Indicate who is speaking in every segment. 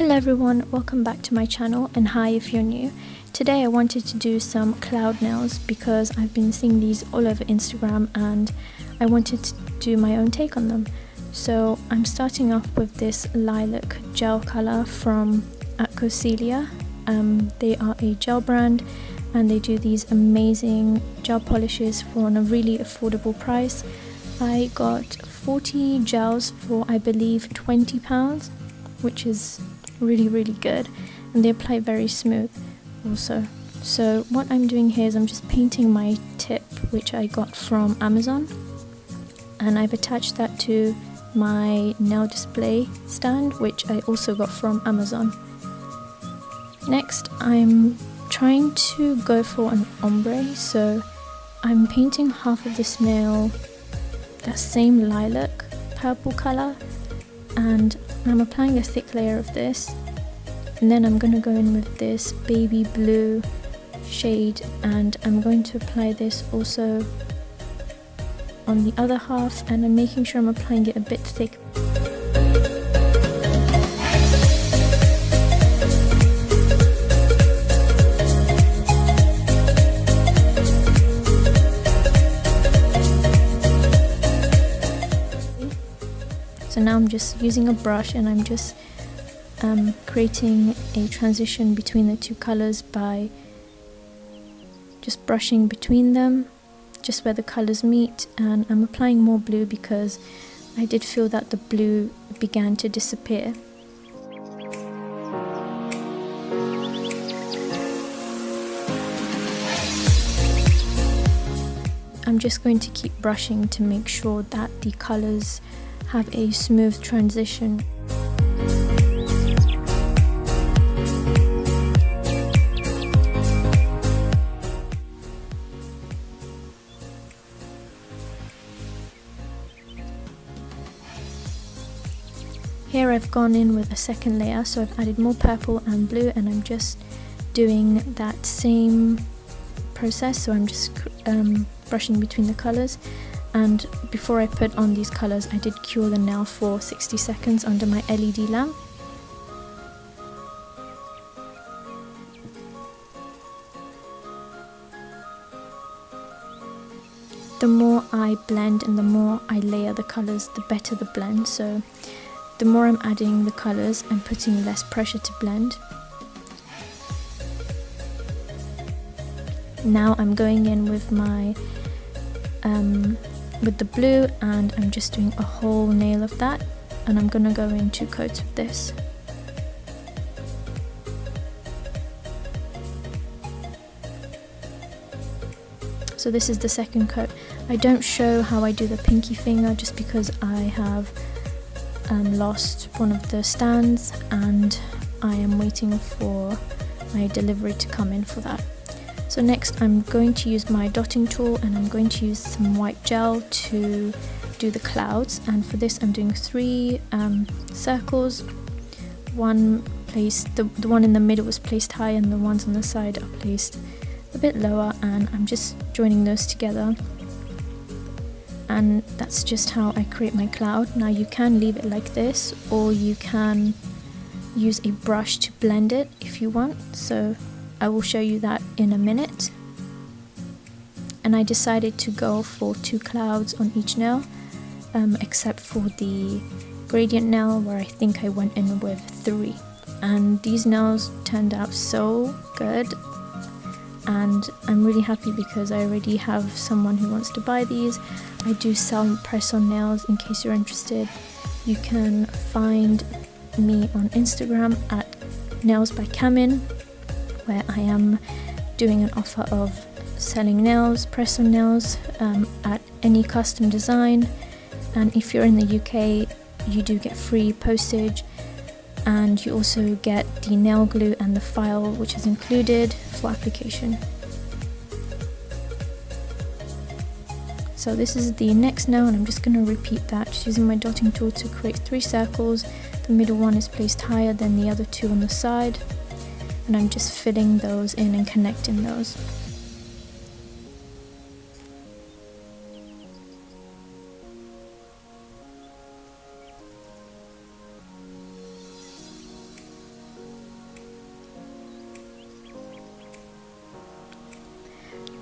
Speaker 1: Hello everyone, welcome back to my channel, and hi if you're new. Today I wanted to do some cloud nails because I've been seeing these all over Instagram and I wanted to do my own take on them. So I'm starting off with this lilac gel colour from Celia. They are a gel brand and they do these amazing gel polishes for a really affordable price. I got 40 gels for I believe £20, which is really good, and they apply very smooth also. So what I'm doing here is I'm just painting my tip, which I got from Amazon, and I've attached that to my nail display stand, which I also got from Amazon. Next I'm trying to go for an ombre, so I'm painting half of this nail that same lilac purple colour, and I'm applying a thick layer of this, and then I'm going to go in with this baby blue shade and I'm going to apply this also on the other half, and I'm making sure I'm applying it a bit thick. So now I'm just using a brush and I'm just creating a transition between the two colors by just brushing between them, just where the colors meet, and I'm applying more blue because I did feel that the blue began to disappear. I'm just going to keep brushing to make sure that the colors have a smooth transition. Here I've gone in with a second layer, so I've added more purple and blue, and I'm just doing that same process. So I'm just brushing between the colors, and before I put on these colors I did cure the nail for 60 seconds under my LED lamp. The more I blend and the more I layer the colors, the better the blend. So the more I'm adding the colors, I'm putting less pressure to blend. Now I'm going in with my with the blue, and I'm just doing a whole nail of that, and I'm gonna go in 2 coats of this. So this is the second coat. I don't show how I do the pinky finger just because I have lost one of the stands and I am waiting for my delivery to come in for that. So next I'm going to use my dotting tool and I'm going to use some white gel to do the clouds, and for this I'm doing 3 circles. One placed, the one in the middle was placed high and the ones on the side are placed a bit lower, and I'm just joining those together, and that's just how I create my cloud. Now you can leave it like this, or you can use a brush to blend it if you want, so I will show you that in a minute. And I decided to go for 2 clouds on each nail, except for the gradient nail where I think I went in with 3. And these nails turned out so good, and I'm really happy because I already have someone who wants to buy these. I do sell press-on nails in case you're interested. You can find me on Instagram at nailsbykamin, where I am doing an offer of selling nails, press-on nails, at any custom design. And if you're in the UK, you do get free postage, and you also get the nail glue and the file, which is included for application. So this is the next nail, and I'm just going to repeat that, just using my dotting tool to create 3 circles. The middle one is placed higher than the other 2 on the side, and I'm just filling those in and connecting those.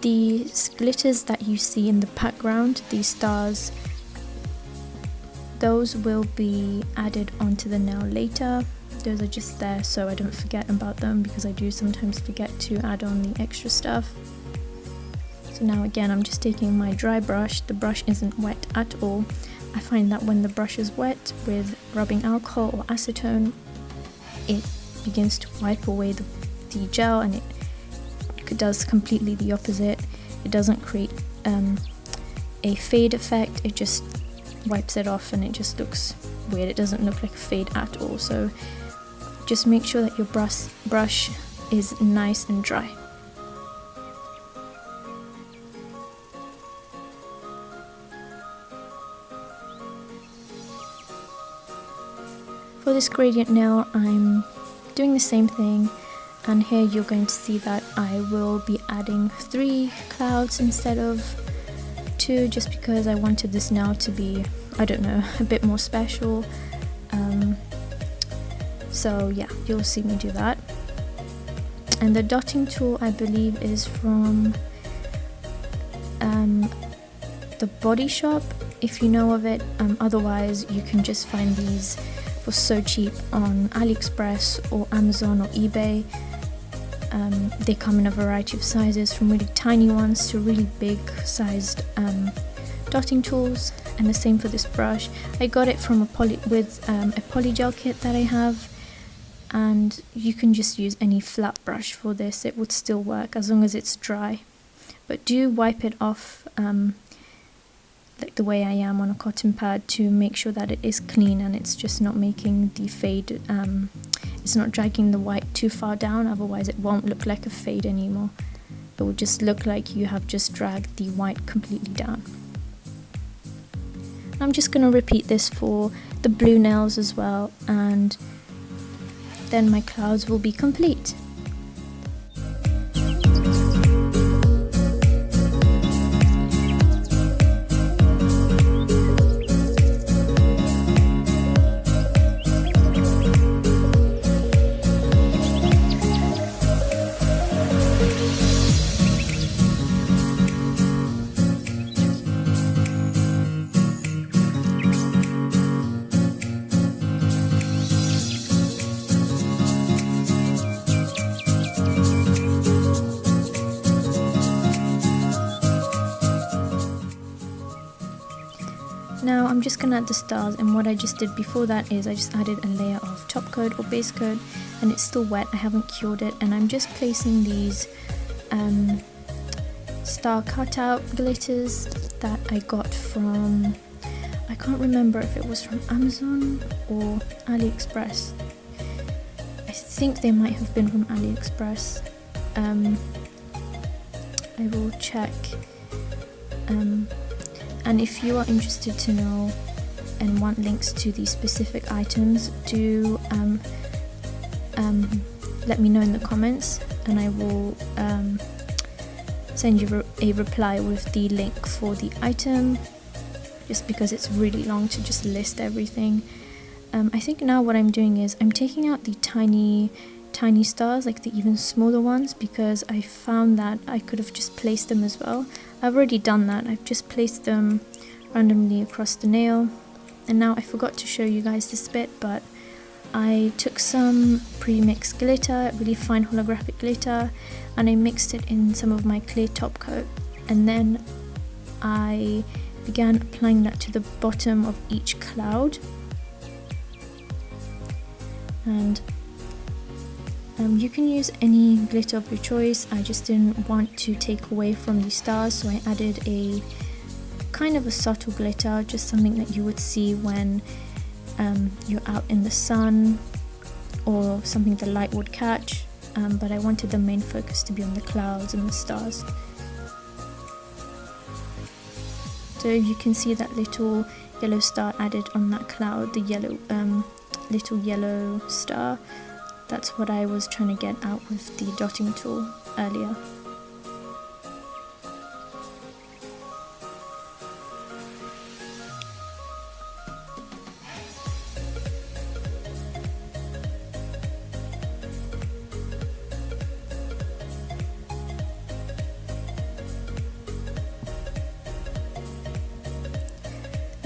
Speaker 1: The glitters that you see in the background, these stars, those will be added onto the nail later. Those are just there so I don't forget about them, because I do sometimes forget to add on the extra stuff. So now again, I'm just taking my dry brush. The brush isn't wet at all. I find that when the brush is wet with rubbing alcohol or acetone, it begins to wipe away the gel, and it does completely the opposite. It doesn't create a fade effect, it just wipes it off and it just looks weird. It doesn't look like a fade at all. So just make sure that your brush is nice and dry. For this gradient nail, I'm doing the same thing, and here you're going to see that I will be adding 3 clouds instead of 2, just because I wanted this nail to be, I don't know, a bit more special. So yeah, you'll see me do that. And the dotting tool, I believe, is from the Body Shop, if you know of it. Otherwise you can just find these for so cheap on AliExpress or Amazon or eBay. They come in a variety of sizes, from really tiny ones to really big sized dotting tools, and the same for this brush. I got it from a polygel kit that I have, and you can just use any flat brush for this. It would still work as long as it's dry, but do wipe it off like the way I am on a cotton pad, to make sure that it is clean and it's just not making the fade, it's not dragging the white too far down, otherwise it won't look like a fade anymore. It will just look like you have just dragged the white completely down. I'm just going to repeat this for the blue nails as well, and then my clouds will be complete. Now I'm just going to add the stars, and what I just did before that is I just added a layer of top coat or base coat, and it's still wet, I haven't cured it, and I'm just placing these star cutout glitters that I got from, I can't remember if it was from Amazon or AliExpress. I think they might have been from AliExpress. I will check. And if you are interested to know and want links to these specific items, do let me know in the comments, and I will send you a reply with the link for the item, just because it's really long to just list everything. I think now what I'm doing is I'm taking out the tiny stars, like the even smaller ones, because I found that I could have just placed them as well. I've already done that. I've just placed them randomly across the nail. And now I forgot to show you guys this bit, but I took some pre-mixed glitter, really fine holographic glitter, and I mixed it in some of my clear top coat, and then I began applying that to the bottom of each cloud. And you can use any glitter of your choice. I just didn't want to take away from the stars, so I added a kind of a subtle glitter, just something that you would see when you're out in the sun, or something the light would catch, but I wanted the main focus to be on the clouds and the stars. So you can see that little yellow star added on that cloud, the yellow little yellow star. That's what I was trying to get out with the dotting tool earlier.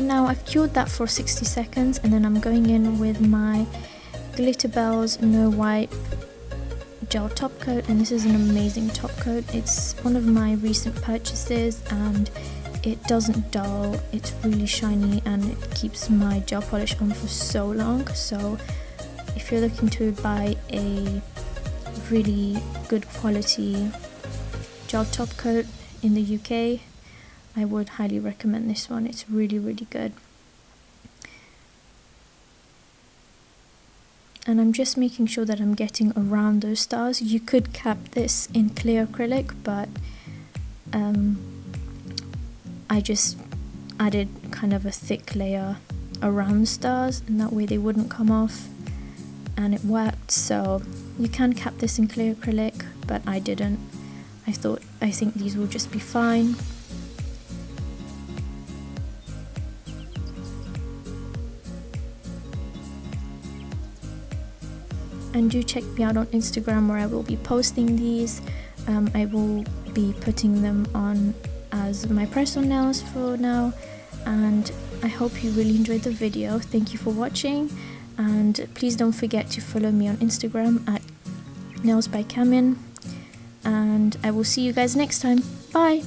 Speaker 1: Now I've cured that for 60 seconds and then I'm going in with my Glitter Bells No White gel top coat, and this is an amazing top coat. It's one of my recent purchases and it doesn't dull, it's really shiny and it keeps my gel polish on for so long. So if you're looking to buy a really good quality gel top coat in the UK, I would highly recommend this one. It's really good. And I'm just making sure that I'm getting around those stars. You could cap this in clear acrylic, but I just added kind of a thick layer around the stars, and that way they wouldn't come off, and it worked. So you can cap this in clear acrylic, but I didn't. I think these will just be fine. And do check me out on Instagram where I will be posting these. I will be putting them on as my personal nails for now, and I hope you really enjoyed the video. Thank you for watching, and please don't forget to follow me on Instagram at nailsbykamin, and I will see you guys next time. Bye!